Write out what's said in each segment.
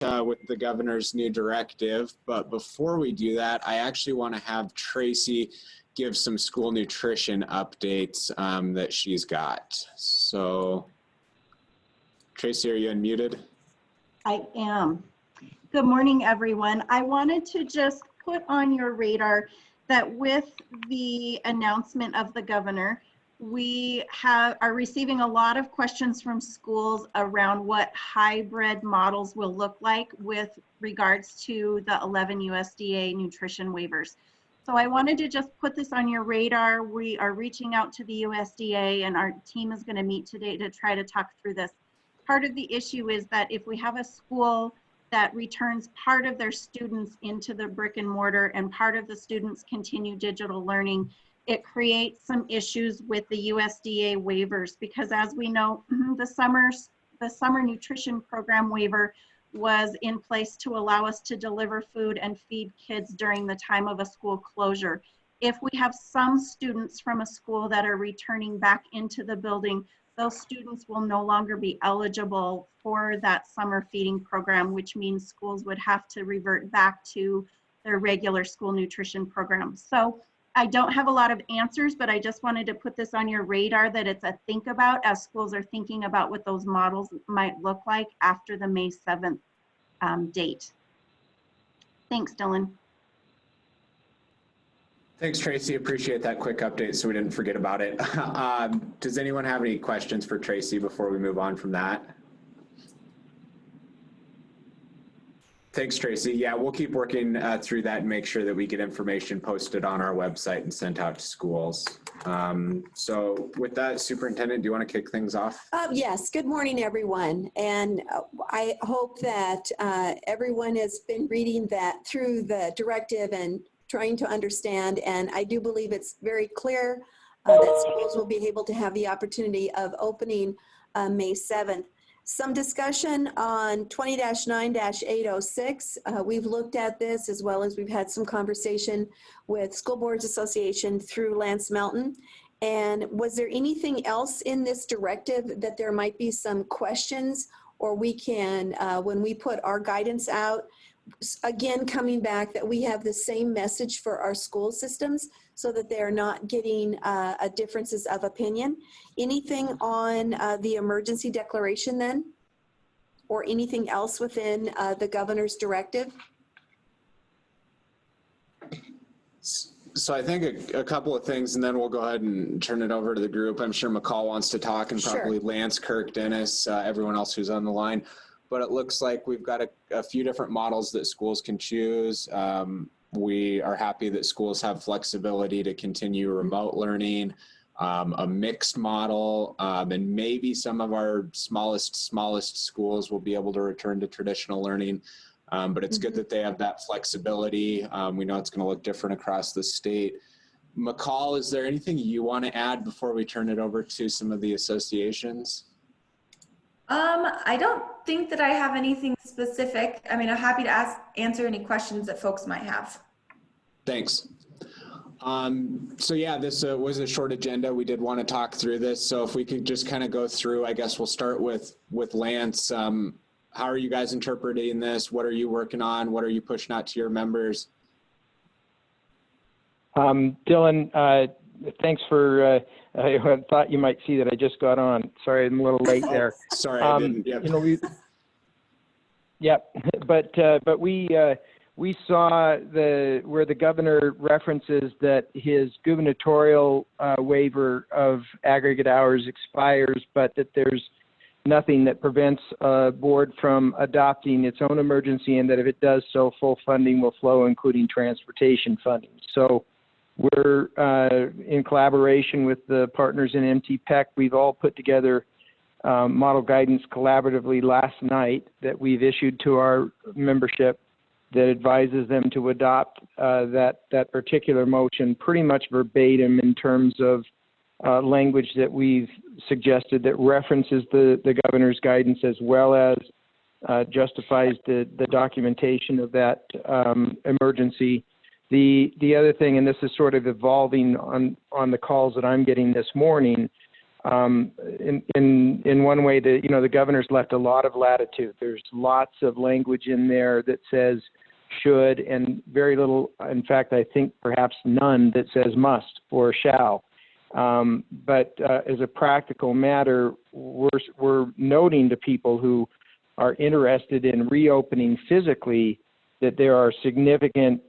with the governor's new directive. But before we do that, I actually want to have Tracy give some school nutrition updates that she's got. So, Tracy, are you unmuted? I am. Good morning, everyone. I wanted to just put on your radar that with the announcement of the governor, we are receiving a lot of questions from schools around what hybrid models will look like with regards to the 11 USDA nutrition waivers. So I wanted to just put this on your radar. We are reaching out to the USDA and our team is going to meet today to try to talk through this. Part of the issue is that if we have a school that returns part of their students into the brick and mortar and part of the students continue digital learning, it creates some issues with the USDA waivers, because as we know, the summer nutrition program waiver was in place to allow us to deliver food and feed kids during the time of a school closure. If we have some students from a school that are returning back into the building, those students will no longer be eligible for that summer feeding program, which means schools would have to revert back to their regular school nutrition program. So I don't have a lot of answers, but I just wanted to put this on your radar that it's a think about as schools are thinking about what those models might look like after the May 7th date. Thanks, Dylan. Thanks, Tracy. Appreciate that quick update so we didn't forget about it. Does anyone have any questions for Tracy before we move on from that? Thanks, Tracy. Yeah, we'll keep working through that and make sure that we get information posted on our website and sent out to schools. So with that, Superintendent, do you want to kick things off? Yes, good morning, everyone. And I hope that everyone has been reading that through the directive and trying to understand. And I do believe it's very clear that schools will be able to have the opportunity of opening May 7th. Some discussion on 20-9-806. We've looked at this as well as we've had some conversation with School Boards Association through Lance Melton. And was there anything else in this directive that there might be some questions, or we can, when we put our guidance out, again, coming back that we have the same message for our school systems so that they're not getting differences of opinion. Anything on the emergency declaration then? Or anything else within the governor's directive? So I think a couple of things, and then we'll go ahead and turn it over to the group. I'm sure McCall wants to talk, and probably sure. Lance, Kirk, Dennis, everyone else who's on the line. But it looks like we've got a few different models that schools can choose. We are happy that schools have flexibility to continue remote learning, a mixed model, and maybe some of our smallest schools will be able to return to traditional learning. But it's good that they have that flexibility. We know it's going to look different across the state. McCall, is there anything you want to add before we turn it over to some of the associations? I don't think that I have anything specific. I mean, I'm happy to answer any questions that folks might have. Thanks. So yeah, this was a short agenda. We did want to talk through this. So if we could just kind of go through, I guess we'll start with Lance. How are you guys interpreting this? What are you working on? What are you pushing out to your members? Dylan, thanks for, I thought you might see that I just got on. Sorry, I'm a little late there. Sorry, I didn't. Yep. You know, but we saw where the governor references that his gubernatorial waiver of aggregate hours expires, but that there's nothing that prevents a board from adopting its own emergency, and that if it does so, full funding will flow, including transportation funding. So we're in collaboration with the partners in MTPEC. We've all put together model guidance collaboratively last night that we've issued to our membership that advises them to adopt that particular motion pretty much verbatim in terms of language that we've suggested that references the governor's guidance, as well as justifies the documentation of that emergency. The other thing, and this is sort of evolving on the calls that I'm getting this morning, in one way, the governor's left a lot of latitude. There's lots of language in there that says should, and very little, in fact, I think perhaps none that says must or shall. But as a practical matter, we're noting to people who are interested in reopening physically that there are significant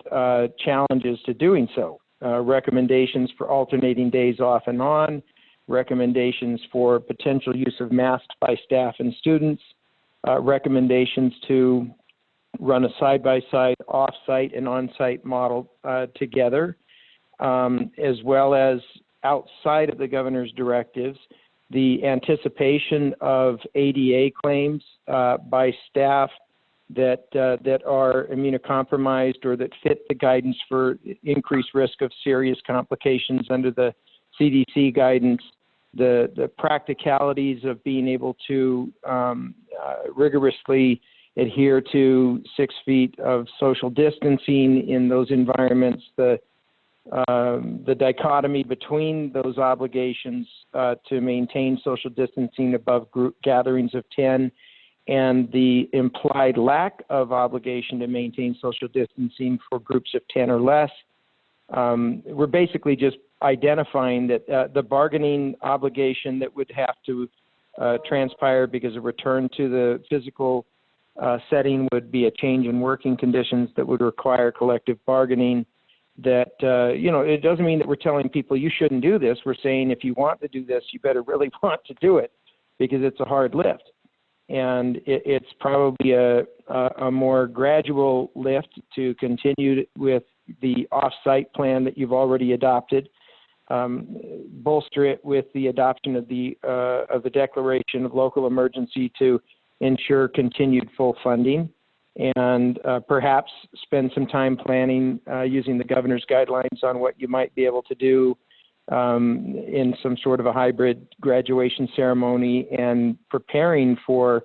challenges to doing so. Recommendations for alternating days off and on, recommendations for potential use of masks by staff and students, recommendations to run a side-by-side off-site and on-site model together, as well as outside of the governor's directives, the anticipation of ADA claims by staff that are immunocompromised or that fit the guidance for increased risk of serious complications under the CDC guidance, the practicalities of being able to rigorously adhere to 6 feet of social distancing in those environments, the dichotomy between those obligations to maintain social distancing above group gatherings of 10 and the implied lack of obligation to maintain social distancing for groups of 10 or less. We're basically just identifying that the bargaining obligation that would have to transpire because of return to the physical setting would be a change in working conditions that would require collective bargaining. That, it doesn't mean that we're telling people you shouldn't do this. We're saying if you want to do this, you better really want to do it because it's a hard lift. And it's probably a more gradual lift to continue with the off-site plan that you've already adopted, bolster it with the adoption of the declaration of local emergency to ensure continued full funding, and perhaps spend some time planning using the governor's guidelines on what you might be able to do in some sort of a hybrid graduation ceremony and preparing for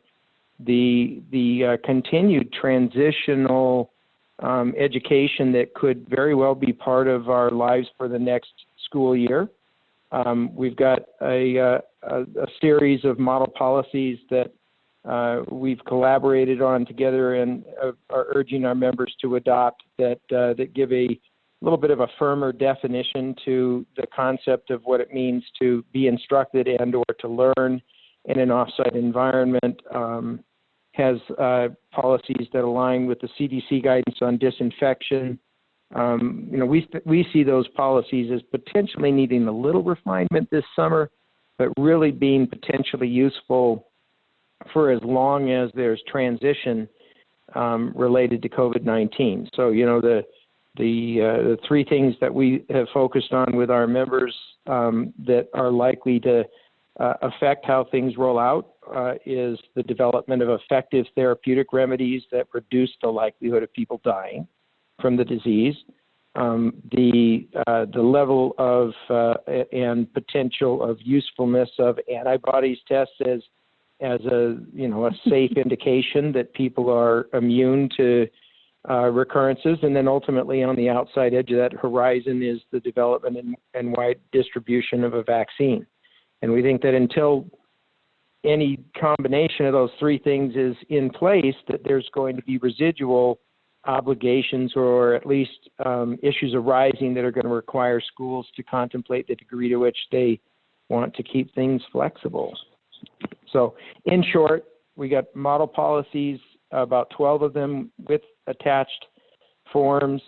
the continued transitional education that could very well be part of our lives for the next school year. We've got a series of model policies that we've collaborated on together and are urging our members to adopt that give a little bit of a firmer definition to the concept of what it means to be instructed and or to learn in an off-site environment, has policies that align with the CDC guidance on disinfection. We see those policies as potentially needing a little refinement this summer, but really being potentially useful for as long as there's transition related to COVID-19. So, the three things that we have focused on with our members that are likely to affect how things roll out is the development of effective therapeutic remedies that reduce the likelihood of people dying from the disease, the level of and potential of usefulness of antibodies tests as a safe indication that people are immune to recurrences, and then ultimately on the outside edge of that horizon is the development and wide distribution of a vaccine. And we think that until any combination of those three things is in place, that there's going to be residual obligations or at least issues arising that are going to require schools to contemplate the degree to which they want to keep things flexible. So in short, we got model policies, about 12 of them with attached forms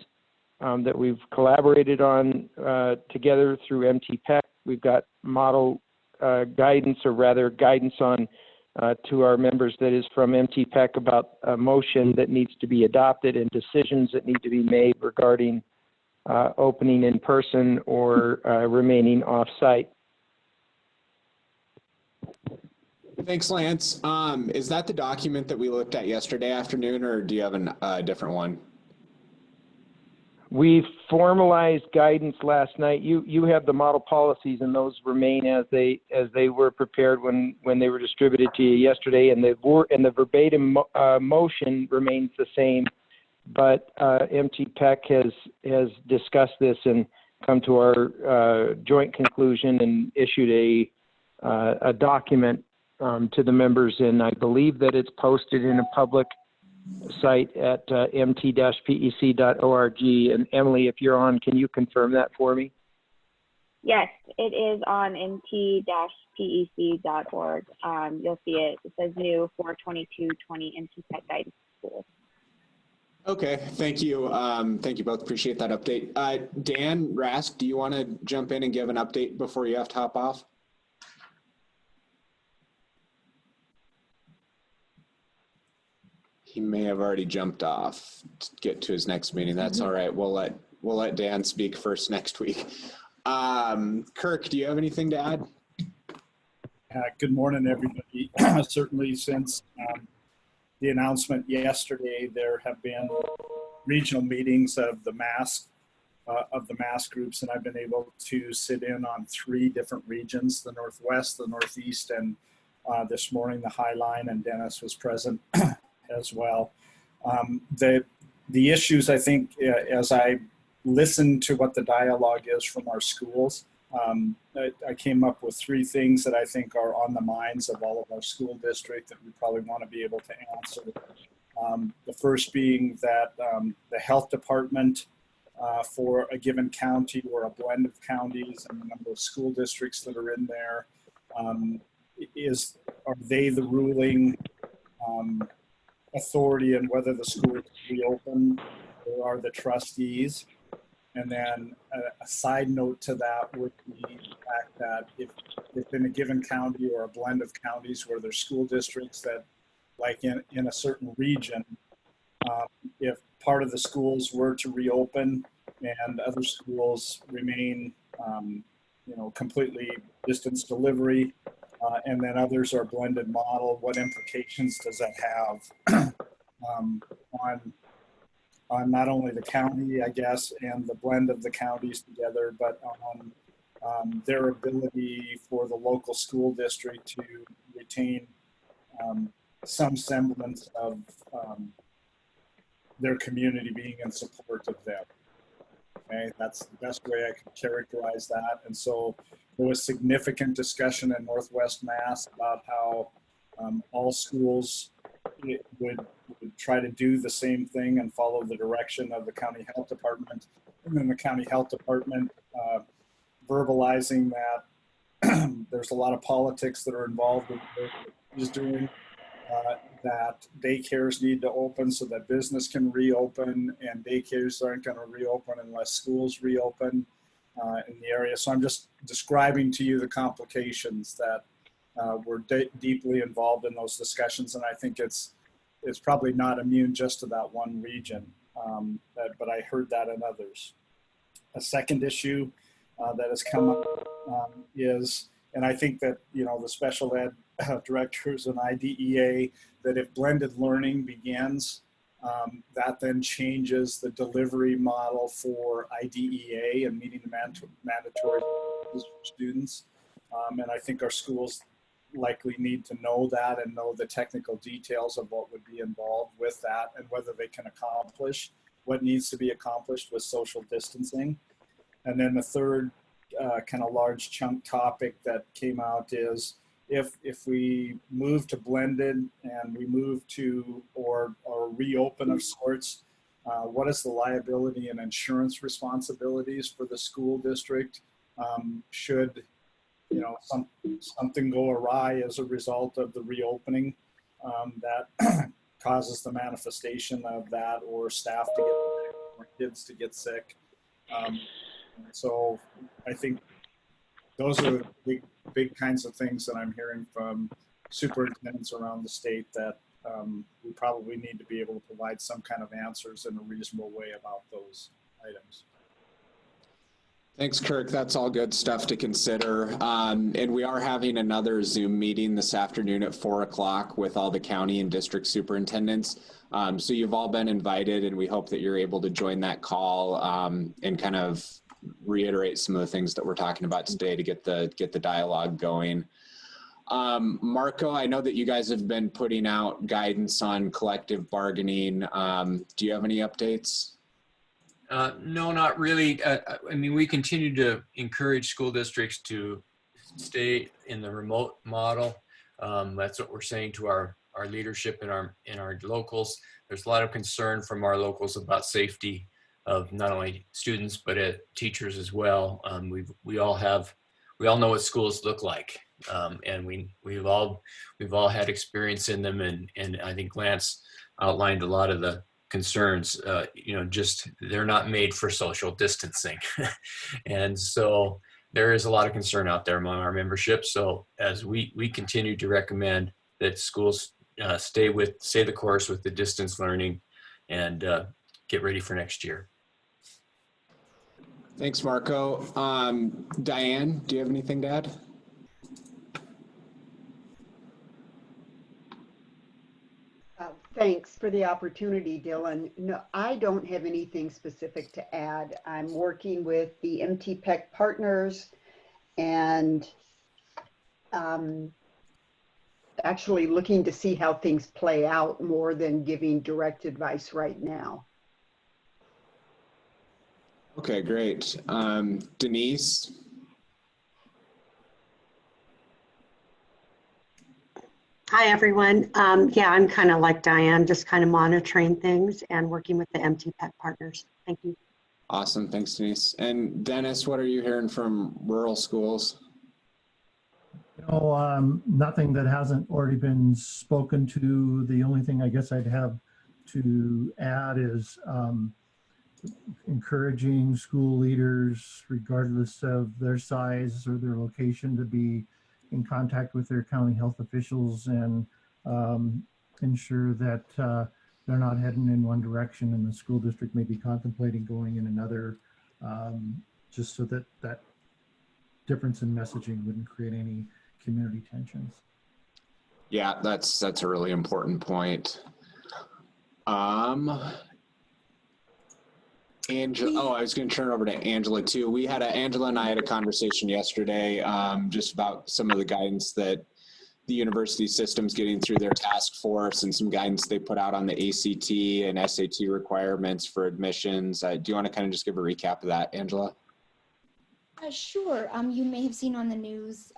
that we've collaborated on together through MTPEC. We've got model guidance, or rather guidance on to our members that is from MTPEC about a motion that needs to be adopted and decisions that need to be made regarding opening in person or remaining off-site. Thanks, Lance. Is that the document that we looked at yesterday afternoon, or do you have a different one? We formalized guidance last night. You have the model policies, and those remain as they were prepared when they were distributed to you yesterday. And the verbatim motion remains the same, but MTPEC has discussed this and come to our joint conclusion and issued a document to the members, and I believe that it's posted in a public site at mt-pec.org. And Emily, if you're on, can you confirm that for me? Yes, it is on mt-pec.org. You'll see it. It says new 4/22/20 MT Tech Guidance School. Okay, thank you. Thank you both. Appreciate that update. Dan Rask, do you want to jump in and give an update before you have to hop off? He may have already jumped off to get to his next meeting. That's all right. We'll let Dan speak first next week. Kirk, do you have anything to add? Good morning, everybody. Certainly since the announcement yesterday, there have been regional meetings of the mask groups, and I've been able to sit in on 3 different regions: the Northwest, the Northeast, and this morning the High Line, and Dennis was present as well. The issues, I think, as I listened to what the dialogue is from our schools, I came up with 3 things that I think are on the minds of all of our school district that we probably want to be able to answer. The first being that the health department for a given county or a blend of counties and the number of school districts that are in there, are they the ruling authority in whether the school is reopened, or are the trustees? And then a side note to that would be the fact that if in a given county or a blend of counties where there's school districts that, like in a certain region, if part of the schools were to reopen and other schools remain, completely distance delivery, and then others are blended model, what implications does that have on not only the county, I guess, and the blend of the counties together, but on their ability for the local school district to retain some semblance of their community being in support of them. Okay, that's the best way I can characterize that. And so there was significant discussion in Northwest Mass about how all schools would try to do the same thing and follow the direction of the county health department, and then the county health department verbalizing that there's a lot of politics that are involved in what he's doing, that daycares need to open so that business can reopen, and daycares aren't going to reopen unless schools reopen in the area. So I'm just describing to you the complications that were deeply involved in those discussions, and I think it's probably not immune just to that one region, but I heard that in others. A second issue that has come up is, and I think that, the special ed directors and IDEA, that if blended learning begins, that then changes the delivery model for IDEA and meeting the mandatory students. And I think our schools likely need to know that and know the technical details of what would be involved with that and whether they can accomplish what needs to be accomplished with social distancing. And then the third kind of large chunk topic that came out is if we move to blended and we move to or reopen of sorts, what is the liability and insurance responsibilities for the school district? Should something go awry as a result of the reopening that causes the manifestation of that, or staff to get sick, or kids to get sick. So I think those are the big kinds of things that I'm hearing from superintendents around the state that we probably need to be able to provide some kind of answers in a reasonable way about those items. Thanks, Kirk. That's all good stuff to consider. And we are having another Zoom meeting this afternoon at 4 o'clock with all the county and district superintendents. So you've all been invited, and we hope that you're able to join that call and kind of reiterate some of the things that we're talking about today to get the dialogue going. Marco, I know that you guys have been putting out guidance on collective bargaining. Do you have any updates? No, not really. I mean, we continue to encourage school districts to stay in the remote model. That's what we're saying to our leadership in our locals. There's a lot of concern from our locals about safety of not only students but teachers as well. We all know what schools look like, and we've all had experience in them, and I think Lance outlined a lot of the concerns. Just they're not made for social distancing, and so there is a lot of concern out there among our membership. So as we continue to recommend that schools stay the course with the distance learning and get ready for next year. Thanks, Marco. Diane, do you have anything to add? Thanks for the opportunity, Dylan. No, I don't have anything specific to add. I'm working with the MTPEC partners and actually looking to see how things play out more than giving direct advice right now. Okay, great. Denise? Hi, everyone. Yeah, I'm kind of like Diane, just kind of monitoring things and working with the MTPEC partners. Thank you. Awesome. Thanks, Denise. And Dennis, what are you hearing from rural schools? Nothing that hasn't already been spoken to. The only thing I guess I'd have to add is encouraging school leaders, regardless of their size or their location, to be in contact with their county health officials and ensure that they're not heading in one direction and the school district may be contemplating going in another, just so that that difference in messaging wouldn't create any community tensions. Yeah, that's a really important point. Angela, I was going to turn it over to Angela too. Angela and I had a conversation yesterday just about some of the guidance that the university system's getting through their task force and some guidance they put out on the ACT and SAT requirements for admissions. Do you want to kind of just give a recap of that, Angela? Sure. You may have seen on the news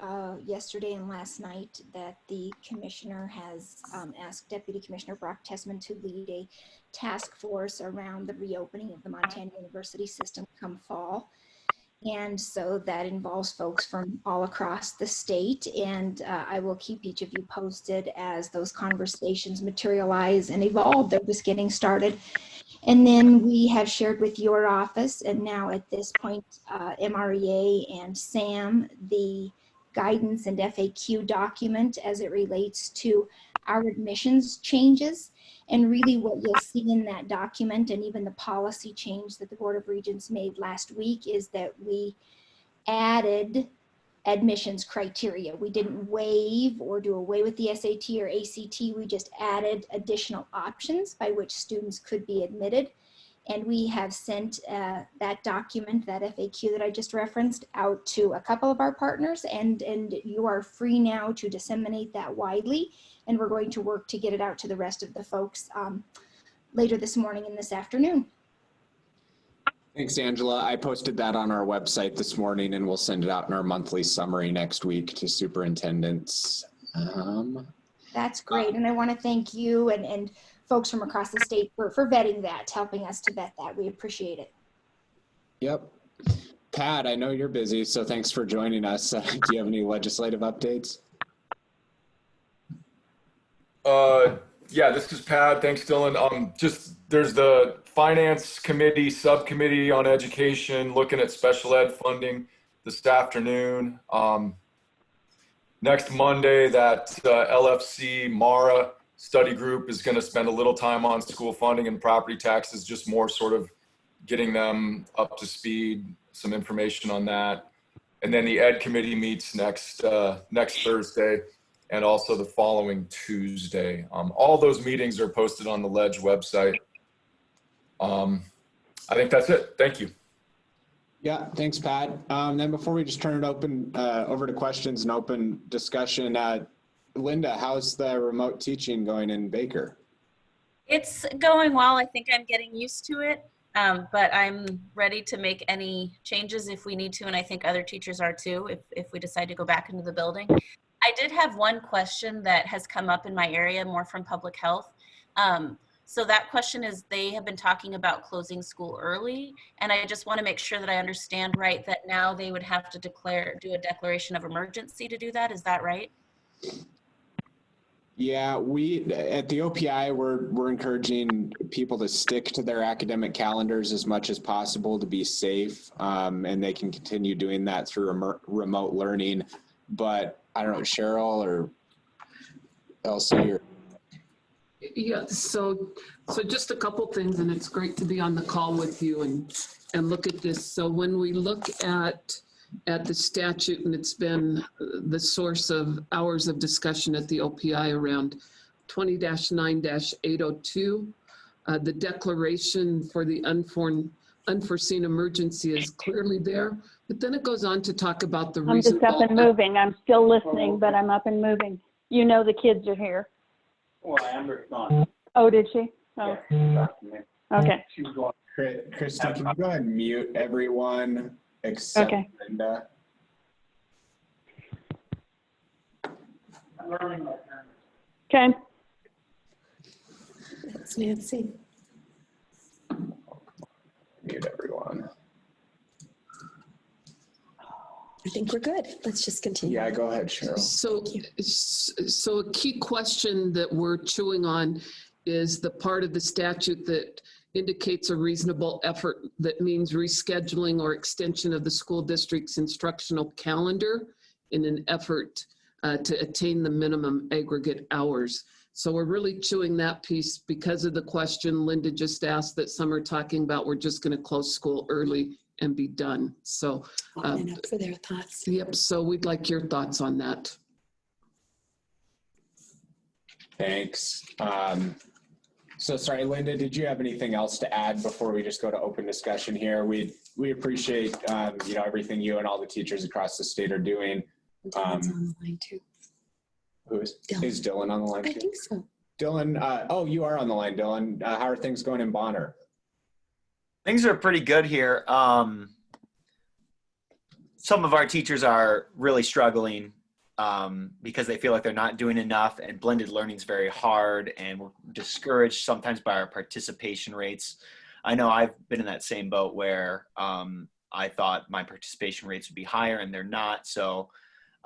yesterday and last night that the commissioner has asked Deputy Commissioner Brock Tessman to lead a task force around the reopening of the Montana University system come fall. And so that involves folks from all across the state. And I will keep each of you posted as those conversations materialize and evolve. They're just getting started. And then we have shared with your office, and now at this point, MREA and SAM, the guidance and FAQ document as it relates to our admissions changes. And really what you'll see in that document, and even the policy change that the Board of Regents made last week, is that we added admissions criteria. We didn't waive or do away with the SAT or ACT. We just added additional options by which students could be admitted. And we have sent that document, that FAQ that I just referenced, out to a couple of our partners, and you are free now to disseminate that widely. And we're going to work to get it out to the rest of the folks later this morning and this afternoon. Thanks, Angela. I posted that on our website this morning, and we'll send it out in our monthly summary next week to superintendents. That's great. And I want to thank you and folks from across the state for vetting that, helping us to vet that. We appreciate it. Yep. Pat, I know you're busy, so thanks for joining us. Do you have any legislative updates? Yeah, this is Pat. Thanks, Dylan. There's the Finance Committee Subcommittee on Education looking at special ed funding this afternoon. Next Monday, that LFC Mara study group is going to spend a little time on school funding and property taxes, just more sort of getting them up to speed, some information on that. And then the Ed Committee meets next Thursday and also the following Tuesday. All those meetings are posted on the Ledge website. I think that's it. Thank you. Yeah, thanks, Pat. Then before we just turn it over to questions and open discussion, Linda, how's the remote teaching going in Baker? It's going well. I think I'm getting used to it. But I'm ready to make any changes if we need to, and I think other teachers are too, if we decide to go back into the building. I did have one question that has come up in my area, more from public health. So that question is, they have been talking about closing school early, and I just want to make sure that I understand right, that now they would have to do a declaration of emergency to do that. Is that right? Yeah, we at the OPI, we're encouraging people to stick to their academic calendars as much as possible to be safe, and they can continue doing that through remote learning. But I don't know, Cheryl or Elsie or yeah, so just a couple things, and it's great to be on the call with you and look at this. So when we look at the statute, and it's been the source of hours of discussion at the OPI around 20-9-802, the declaration for the unforeseen emergency is clearly there, but then it goes on to talk about the I'm just up and moving. I'm still listening, but I'm up and moving. You know the kids are here. Well, Amber's gone. Oh, did she? Oh. Yeah, Okay. she was going. Christy, can you go ahead and mute everyone except Linda? Okay. That's Nancy. Mute everyone. I think we're good. Let's just continue. Yeah, go ahead, Cheryl. So a key question that we're chewing on is the part of the statute that indicates a reasonable effort, that means rescheduling or extension of the school district's instructional calendar in an effort to attain the minimum aggregate hours. So we're really chewing that piece because of the question Linda just asked that some are talking about, we're just going to close school early and be done. So up for their thoughts. Yep, so we'd like your thoughts on that. Thanks. So sorry, Linda, did you have anything else to add before we just go to open discussion here? We appreciate you know, everything you and all the teachers across the state are doing. Dylan's on the line too. Who is Dylan. Is Dylan on the line too? I think so. Dylan, oh, you are on the line, Dylan. How are things going in Bonner? Things are pretty good here. Some of our teachers are really struggling because they feel like they're not doing enough, and blended learning is very hard, and we're discouraged sometimes by our participation rates. I know I've been in that same boat where I thought my participation rates would be higher, and they're not. So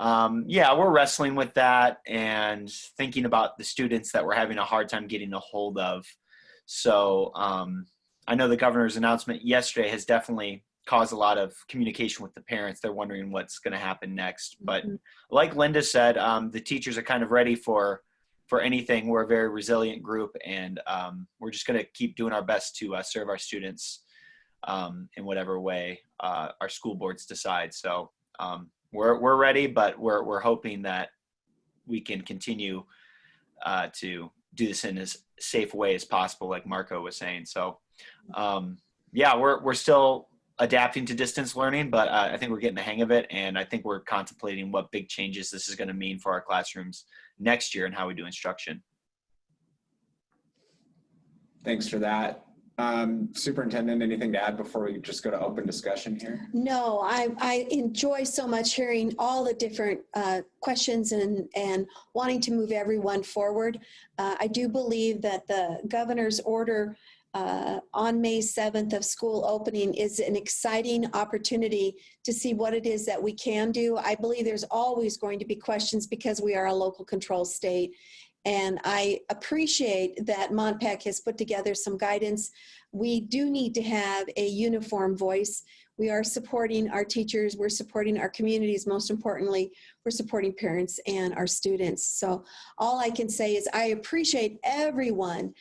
yeah, we're wrestling with that and thinking about the students that we're having a hard time getting a hold of. So I know the governor's announcement yesterday has definitely caused a lot of communication with the parents. They're wondering what's going to happen next. But like Linda said, the teachers are kind of ready for anything. We're a very resilient group, and we're just going to keep doing our best to serve our students in whatever way our school boards decide. So we're ready, but we're hoping that we can continue to do this in as safe way as possible, like Marco was saying. So yeah, we're still adapting to distance learning, but I think we're getting the hang of it, and I think we're contemplating what big changes this is going to mean for our classrooms next year and how we do instruction. Thanks for that. Superintendent, anything to add before we just go to open discussion here? No, I enjoy so much hearing all the different questions and wanting to move everyone forward. I do believe that the governor's order on May 7th of school opening is an exciting opportunity to see what it is that we can do. I believe there's always going to be questions because we are a local control state. And I appreciate that MONPAC has put together some guidance. We do need to have a uniform voice. We are supporting our teachers, we're supporting our communities, most importantly, we're supporting parents and our students. So all I can say is I appreciate everyone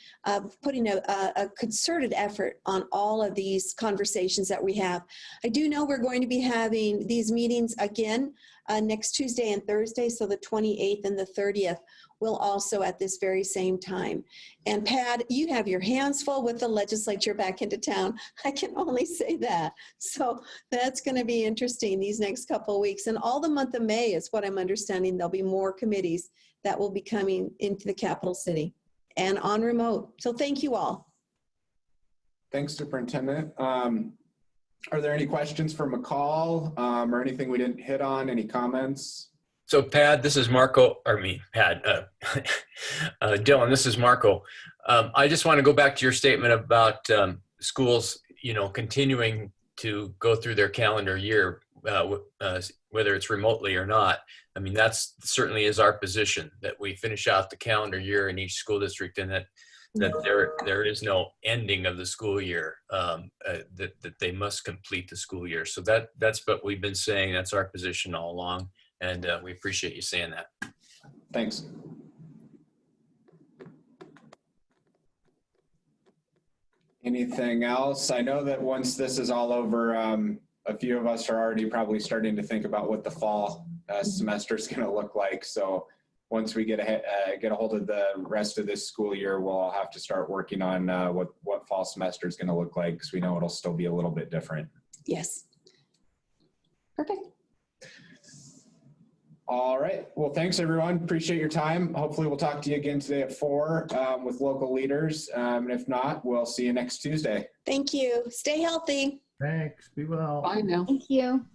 putting a concerted effort on all of these conversations that we have. I do know we're going to be having these meetings again next Tuesday and Thursday, so the 28th and the 30th. Will also at this very same time. And Pat, you have your hands full with the legislature back into town. I can only say that. So that's going to be interesting these next couple of weeks. And all the month of May is what I'm understanding. There'll be more committees that will be coming into the capital city and on remote. So thank you all. Thanks, Superintendent. Are there any questions for McCall or anything we didn't hit on? Any comments? So Pat, this is Marco, or me, Pat, Dylan, this is Marco. I just want to go back to your statement about schools, continuing to go through their calendar year, whether it's remotely or not. I mean, that's certainly is our position, that we finish out the calendar year in each school district, and that there is no ending of the school year, that they must complete the school year. So that's what we've been saying. That's our position all along. And we appreciate you saying that. Thanks. Anything else? I know that once this is all over, a few of us are already probably starting to think about what the fall semester is going to look like. So once we get a hold of the rest of this school year, we'll all have to start working on what fall semester is going to look like, because we know it'll still be a little bit different. Yes. Perfect. All right. Well, thanks everyone. Appreciate your time. Hopefully we'll talk to you again today at 4 with local leaders. And if not, we'll see you next Tuesday. Thank you. Stay healthy. Thanks. Be well. Bye now. Thank you.